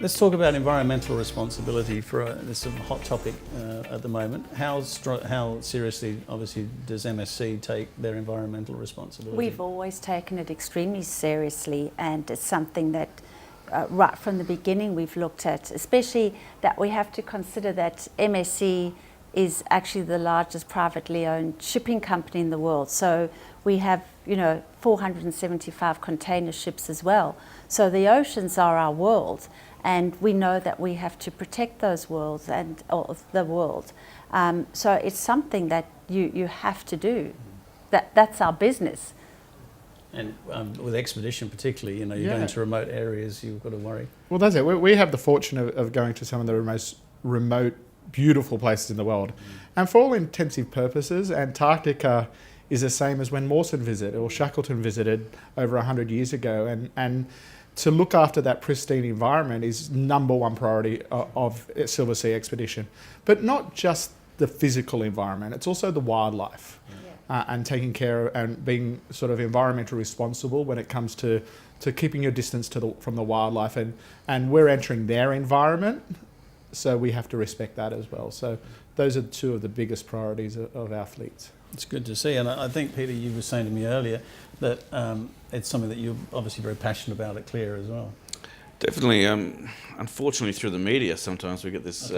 Let's talk about environmental responsibility for this is a hot topic at the moment. How seriously, obviously, does MSC take their environmental responsibility? We've always taken it extremely seriously, and it's something that right from the beginning we've looked at, especially that we have to consider that MSC is actually the largest privately owned shipping company in the world. So we have, 475 container ships as well. So the oceans are our world, and we know that we have to protect those worlds or the world. So it's something that you have to do. That's our business. And with expedition particularly, you're going to remote areas, you've got to worry. Well, that's it. We have the fortune of going to some of the most remote, beautiful places in the world. And for all intensive purposes, Antarctica is the same as when Mawson visited or Shackleton visited over 100 years ago. And to look after that pristine environment is number one priority of Silver Sea Expedition. But not just the physical environment, it's also the wildlife. And taking care of and being sort of environmentally responsible when it comes to keeping your distance from the wildlife. And we're entering their environment, so we have to respect that as well. So those are two of the biggest priorities of our fleets. It's good to see. And I think, Peter, you were saying to me earlier that it's something that you're obviously very passionate about at Clear as well. Definitely. Unfortunately, through the media, sometimes we get this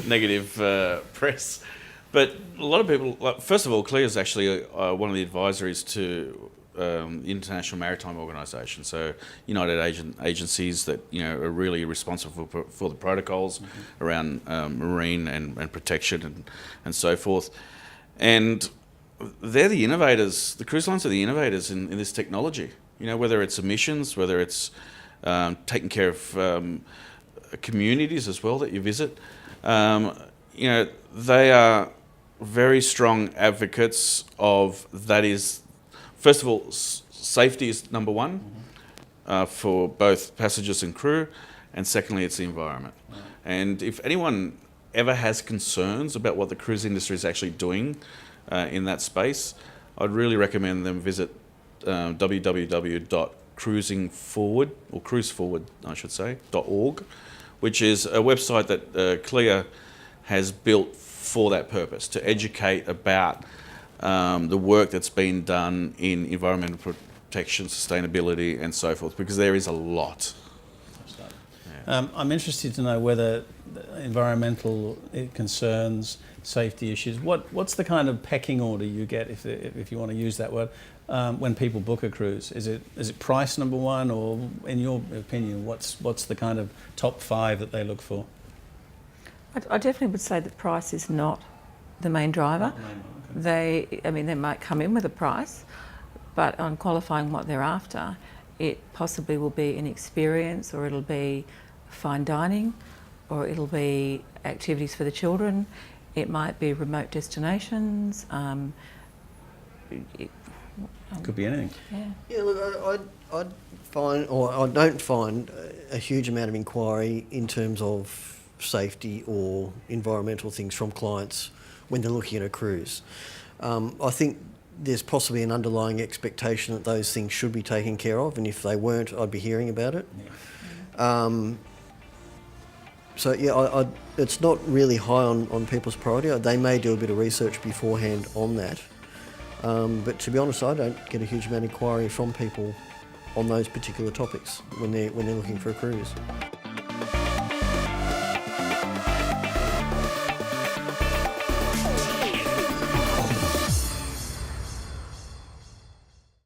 negative press. But a lot of people, first of all, Clear is actually one of the advisories to the International Maritime Organisation, so United agencies that are really responsible for the protocols around marine and protection and so forth. And they're the innovators. The cruise lines are the innovators in this technology. Whether it's emissions, whether it's taking care of communities as well that you visit. They are very strong advocates of that. Is first of all, safety is number one for both passengers and crew, and secondly, it's the environment. And if anyone ever has concerns about what the cruise industry is actually doing in that space, I'd really recommend them visit www.cruisingforward, or cruiseforward, I should say, .org, which is a website that Clear has built for that purpose, to educate about the work that's been done in environmental protection, sustainability and so forth, because there is a lot. I'm interested to know whether environmental concerns, safety issues, what's the kind of pecking order you get, if you want to use that word, when people book a cruise? Is it price number one, or in your opinion, what's the kind of top five that they look for? I definitely would say that price is not the main driver. They might come in with a price, but on qualifying what they're after, it possibly will be an experience, or it'll be fine dining, or it'll be activities for the children. It might be remote destinations. Could be anything. Yeah, look, I don't find a huge amount of inquiry in terms of safety or environmental things from clients when they're looking at a cruise. I think there's possibly an underlying expectation that those things should be taken care of, and if they weren't, I'd be hearing about it. It's not really high on people's priority. They may do a bit of research beforehand on that, but to be honest, I don't get a huge amount of inquiry from people on those particular topics when they're looking for a cruise.